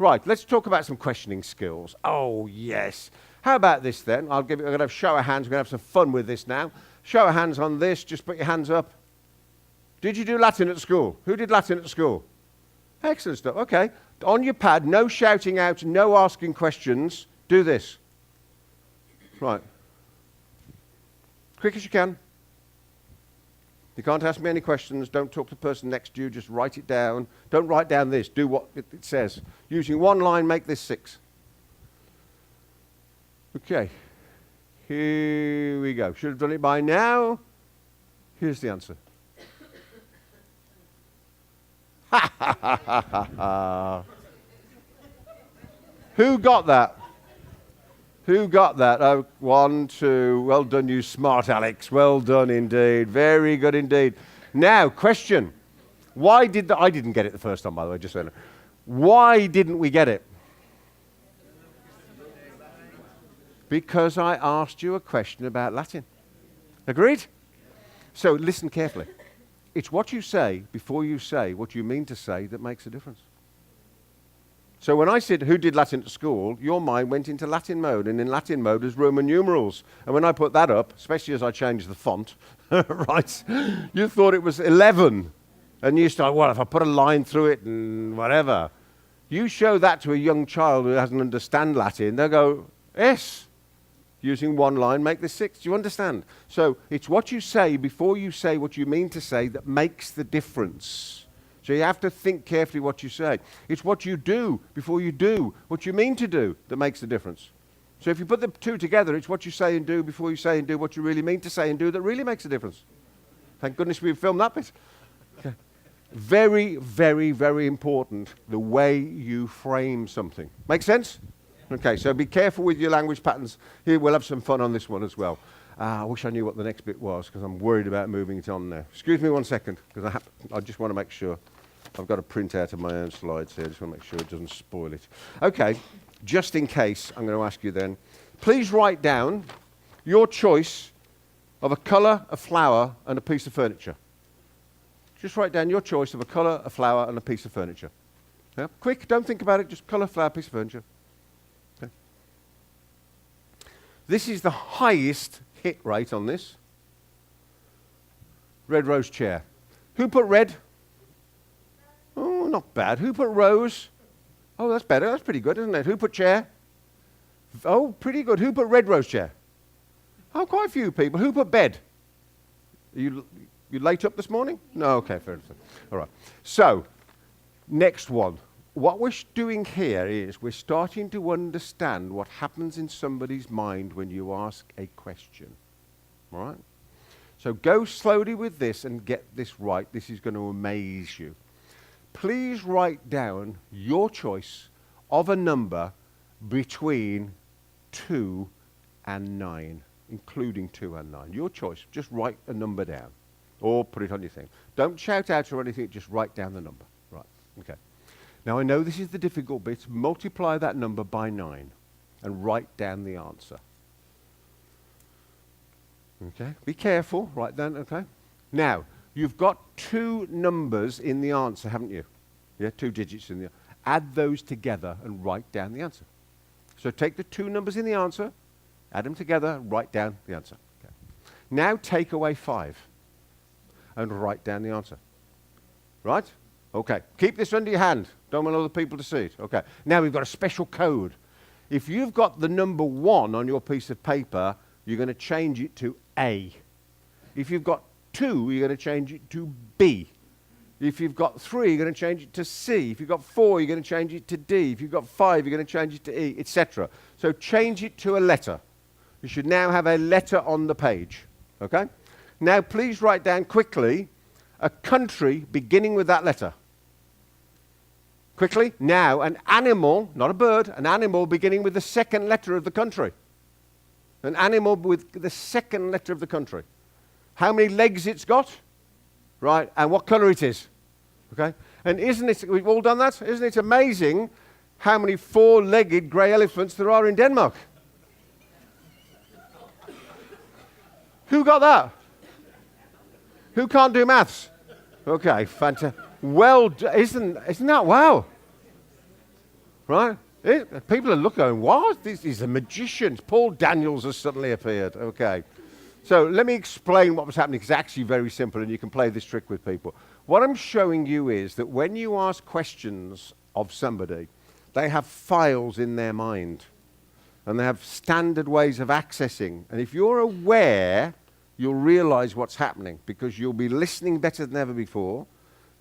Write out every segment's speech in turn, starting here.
Right, let's talk about some questioning skills. Oh, yes. How about this then? I'm going to have show of hands. We're going to have some fun with this now. Show of hands on this. Just put your hands up. Did you do Latin at school? Who did Latin at school? Excellent stuff. Okay. On your pad, no shouting out, no asking questions. Do this. Right. Quick as you can. You can't ask me any questions. Don't talk to the person next to you. Just write it down. Don't write down this. Do what it says. Using one line, make this 6. Okay. Here we go. Should have done it by now. Here's the answer. Ha ha ha ha ha ha. Who got that? Who got that? Oh, 1, 2. Well done, you smart Alex. Well done indeed. Very good indeed. Now, question. Why did I didn't get it the first time, by the way, just so you know. Why didn't we get it? Because I asked you a question about Latin. Agreed? So listen carefully. It's what you say before you say what you mean to say that makes a difference. So when I said, who did Latin at school, your mind went into Latin mode, and in Latin mode is Roman numerals. And when I put that up, especially as I changed the font, right, you thought it was 11. And you start, well, if I put a line through it and whatever. You show that to a young child who doesn't understand Latin, they'll go, yes. Using one line, make this 6. Do you understand? So it's what you say before you say what you mean to say that makes the difference. So you have to think carefully what you say. It's what you do before you do what you mean to do that makes the difference. So if you put the two together, it's what you say and do before you say and do what you really mean to say and do that really makes a difference. Thank goodness we filmed that bit. Okay. Very, very, very important, the way you frame something. Make sense? Okay, so be careful with your language patterns. Here, we'll have some fun on this one as well. I wish I knew what the next bit was, because I'm worried about moving it on now. Excuse me 1 second, because I just want to make sure. I've got a print out of my own slides here. I just want to make sure it doesn't spoil it. Okay, just in case, I'm going to ask you then, please write down your choice of a colour, a flower, and a piece of furniture. Just write down your choice of a colour, a flower, and a piece of furniture. Yeah? Quick, don't think about it, just colour, flower, piece of furniture. Okay. This is the highest hit rate on this. Red rose chair. Who put red? Oh, not bad. Who put rose? Oh, that's better. That's pretty good, isn't it? Who put chair? Oh, pretty good. Who put red rose chair? Oh, quite a few people. Who put bed? You late up this morning? No, okay, fair enough. All right. So, next one. What we're doing here is we're starting to understand what happens in somebody's mind when you ask a question. All right? So go slowly with this and get this right. This is going to amaze you. Please write down your choice of a number between 2 and 9, including 2 and 9. Your choice. Just write a number down or put it on your thing. Don't shout out or anything. Just write down the number. Right. Okay. Now, I know this is the difficult bit. Multiply that number by 9 and write down the answer. Okay? Be careful. Write down, okay? Now, you've got 2 numbers in the answer, haven't you? Yeah, 2 digits in the answer. Add those together and write down the answer. So take the 2 numbers in the answer, add them together, write down the answer. Okay. Now take away 5 and write down the answer. Right? Okay. Keep this under your hand. Don't want other people to see it. Okay. Now we've got a special code. If you've got the number 1 on your piece of paper, you're going to change it to A. If you've got 2, you're going to change it to B. If you've got 3, you're going to change it to C. If you've got 4, you're going to change it to D. If you've got 5, you're going to change it to E, etc. So change it to a letter. You should now have a letter on the page. Okay? Now please write down quickly a country beginning with that letter. Quickly. Now an animal, not a bird, an animal beginning with the second letter of the country. An animal with the second letter of the country. How many legs it's got? Right, and what colour it is. Okay? And isn't it, we've all done that? Isn't it amazing how many 4-legged grey elephants there are in Denmark? Who got that? Who can't do maths? Okay, fantastic. Well, isn't that wow? right? People are looking going, what? This is a magician. Paul Daniels has suddenly appeared. Okay. So let me explain what was happening, because it's actually very simple, and you can play this trick with people. What I'm showing you is that when you ask questions of somebody, they have files in their mind, and they have standard ways of accessing. And if you're aware, you'll realize what's happening, because you'll be listening better than ever before.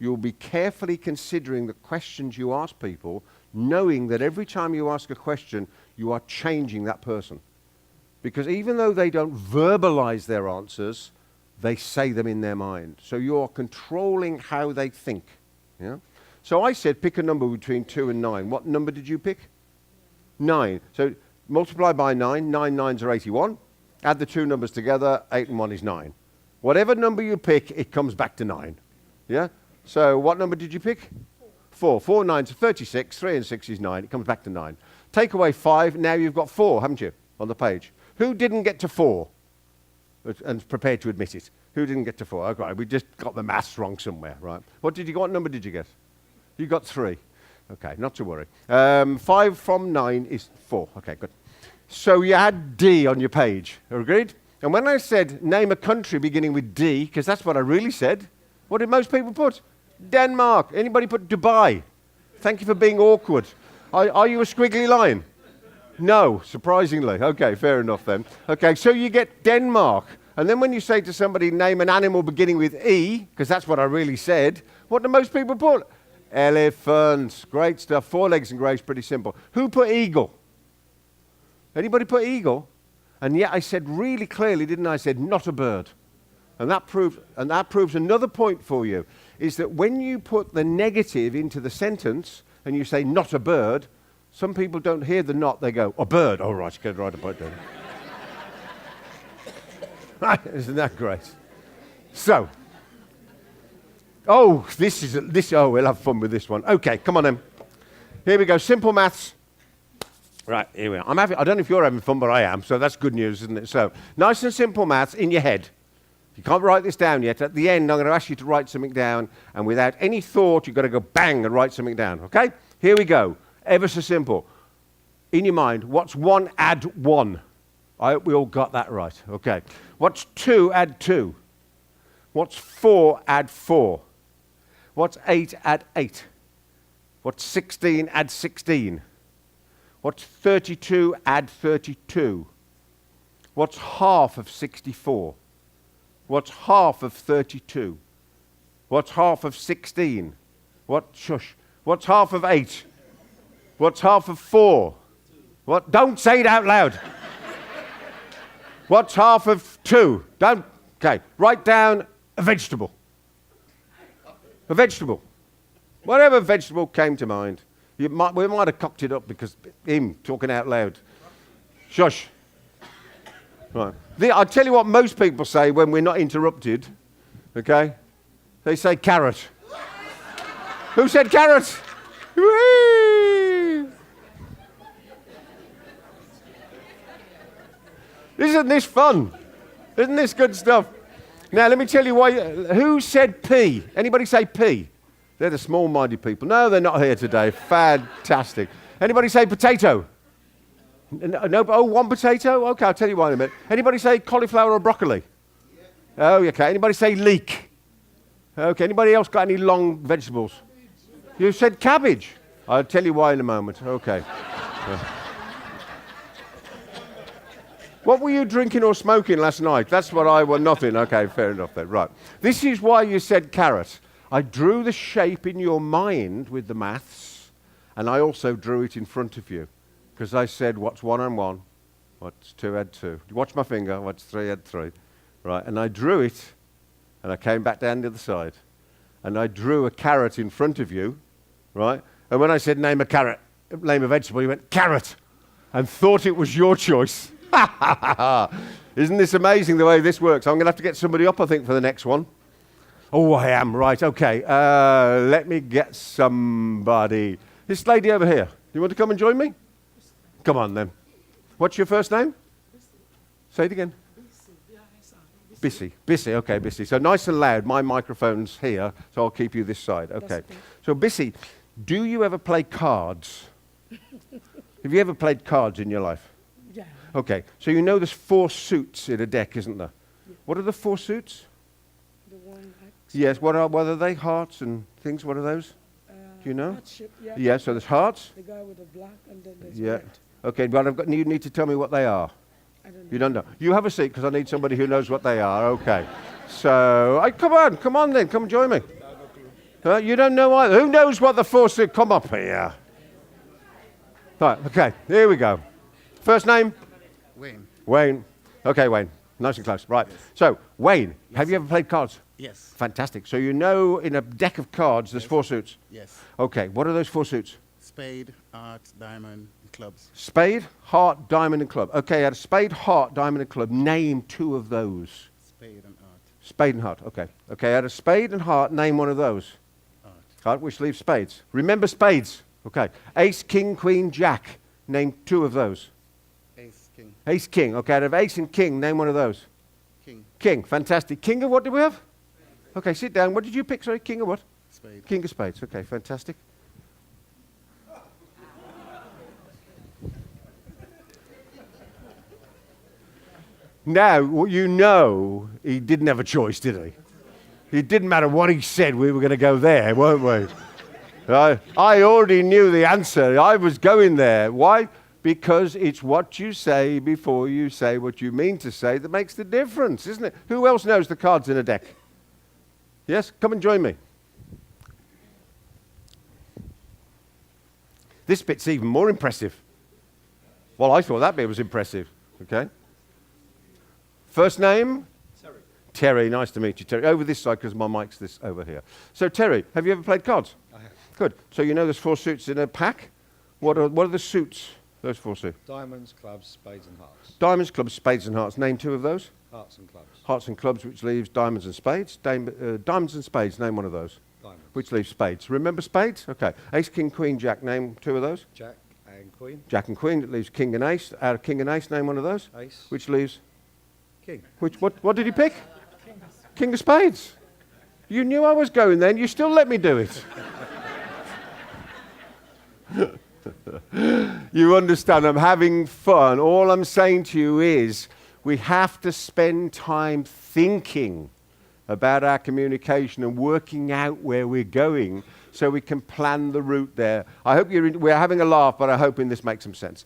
You'll be carefully considering the questions you ask people, knowing that every time you ask a question, you are changing that person. Because even though they don't verbalize their answers, they say them in their mind. So you're controlling how they think. Yeah? So I said pick a number between 2 and 9. What number did you pick? 9. So multiply by 9. 9 nines are 81. Add the two numbers together. 8 and 1 is 9. Whatever number you pick, it comes back to 9. Yeah? So what number did you pick? 4. 4 nines are 36. 3 and 6 is 9. It comes back to 9. Take away 5. Now you've got 4, haven't you, on the page? Who didn't get to 4? And prepared to admit it. Who didn't get to 4? Okay, we just got the maths wrong somewhere, right? What number did you get? You got 3. Okay, not to worry. 5 from 9 is 4. Okay, good. So you had D on your page. Agreed? And when I said name a country beginning with D, because that's what I really said, what did most people put? Denmark. Anybody put Dubai? Thank you for being awkward. Are you a squiggly line? No, surprisingly. Okay, fair enough then. Okay, so you get Denmark. And then when you say to somebody, name an animal beginning with E, because that's what I really said, what do most people put? Elephants. Great stuff. 4 legs and grey is pretty simple. Who put eagle? Anybody put eagle? And yet I said really clearly, didn't I? I said not a bird. And that proves another point for you, is that when you put the negative into the sentence and you say not a bird, some people don't hear the not, they go, a bird. Oh, right, you can write a bird down. Right, isn't that great? So, we'll have fun with this one. Okay, come on then. Here we go, simple maths. Right, here we are. I don't know if you're having fun, but I am, so that's good news, isn't it? So, nice and simple maths in your head. You can't write this down yet. At the end, I'm going to ask you to write something down, and without any thought, you've got to go bang and write something down, okay? Here we go. Ever so simple. In your mind, what's 1 add 1? I hope we all got that right. Okay. What's 2 add 2? What's 4 add 4? What's 8 add 8? What's 16 add 16? What's 32 add 32? What's half of 64? What's half of 32? What's half of 16? What's half of 8? What's half of 4? What? Don't say it out loud. What's half of 2? Don't. Okay. Write down a vegetable. A vegetable. Whatever vegetable came to mind. We might have cocked it up because him talking out loud. Shush. Right. I'll tell you what most people say when we're not interrupted. Okay? They say carrot. Who said carrot? Whee! Isn't this fun? Isn't this good stuff? Now, let me tell you why. Who said pea? Anybody say pea? They're the small-minded people. No, they're not here today. Fantastic. Anybody say potato? No, one potato? Okay, I'll tell you why in a minute. Anybody say cauliflower or broccoli? Yeah. Oh, okay. Anybody say leek? Okay. Anybody else got any long vegetables? You said cabbage. I'll tell you why in a moment. Okay. What were you drinking or smoking last night? That's what I was. Nothing. Okay, fair enough then. Right. This is why you said carrot. I drew the shape in your mind with the maths, and I also drew it in front of you. Because I said, what's 1 and 1? What's 2 add 2? Watch my finger. What's 3 add 3? Right. And I drew it, and I came back down the other side. And I drew a carrot in front of you, right? And when I said name a vegetable, you went carrot, and thought it was your choice. Isn't this amazing the way this works? I'm going to have to get somebody up, I think, for the next one. Oh, I am. Right. Okay. Let me get somebody. This lady over here. Do you want to come and join me? Come on, then. What's your first name? Say it again. Bissy. Bissy. Okay, Bissy. So nice and loud. My microphone's here, so I'll keep you this side. Okay. So, Bissy, do you ever play cards? Have you ever played cards in your life? Yeah. Okay, so you know there's 4 suits in a deck, isn't there? Yeah. What are the 4 suits? The one X. Yes, what are they? Hearts and things, what are those? Do you know? Heart-shaped, yeah. Yeah, so there's hearts. The guy with the black and then there's Yeah. red. Okay, but you need to tell me what they are. I don't know. You don't know. You have a seat because I need somebody who knows what they are. Okay. So, come on then, come join me. You don't know either. Who knows what the 4 suits? Come up here. Right, okay, here we go. First name? Wayne. Wayne. Okay, Wayne. Nice and close. Right. Yes. So, Wayne, have you ever played cards? Yes. Fantastic. So you know in a deck of cards there's 4 suits. Yes. Okay, what are those 4 suits? Spade, heart, diamond, clubs. Spade, heart, diamond, and club. Okay, out of spade, heart, diamond, and club, name 2 of those. Spade and heart. Spade and heart, okay. Okay, out of spade and heart, name 1 of those. Heart. Heart, which leaves spades. Remember spades. Okay. Ace, king, queen, jack. Name 2 of those. Ace, king. Ace, king. Okay, out of ace and king, name 1 of those. King. King, fantastic. King of what do we have? Okay, sit down. What did you pick? Sorry, king of what? Spade. King of spades. Okay, fantastic. Now, you know he didn't have a choice, did he? It didn't matter what he said, we were going to go there, weren't we? I already knew the answer. I was going there. Why? Because it's what you say before you say what you mean to say that makes the difference, isn't it? Who else knows the cards in a deck? Yes? Come and join me. This bit's even more impressive. Well, I thought that bit was impressive. Okay? First name? Terry. Terry, nice to meet you, Terry. Over this side because my mic's this over here. So, Terry, have you ever played cards? I have. Good. So you know there's 4 suits in a pack? What are the suits, those 4 suits? Diamonds, clubs, spades and hearts. Diamonds, clubs, spades and hearts. Name 2 of those. Hearts and clubs. Hearts and clubs, which leaves diamonds and spades. Diamonds and spades, name 1 of those. Diamonds. Which leaves spades. Remember spades? Okay. Ace, king, queen, jack, name 2 of those. Jack and queen. Jack and queen, it leaves king and ace. Out of king and ace, name 1 of those. Ace. Which leaves, King. what did he pick? King of spades. You knew I was going then, you still let me do it. You understand, I'm having fun. All I'm saying to you is we have to spend time thinking about our communication and working out where we're going so we can plan the route there. I hope we're having a laugh, but I'm hoping this makes some sense.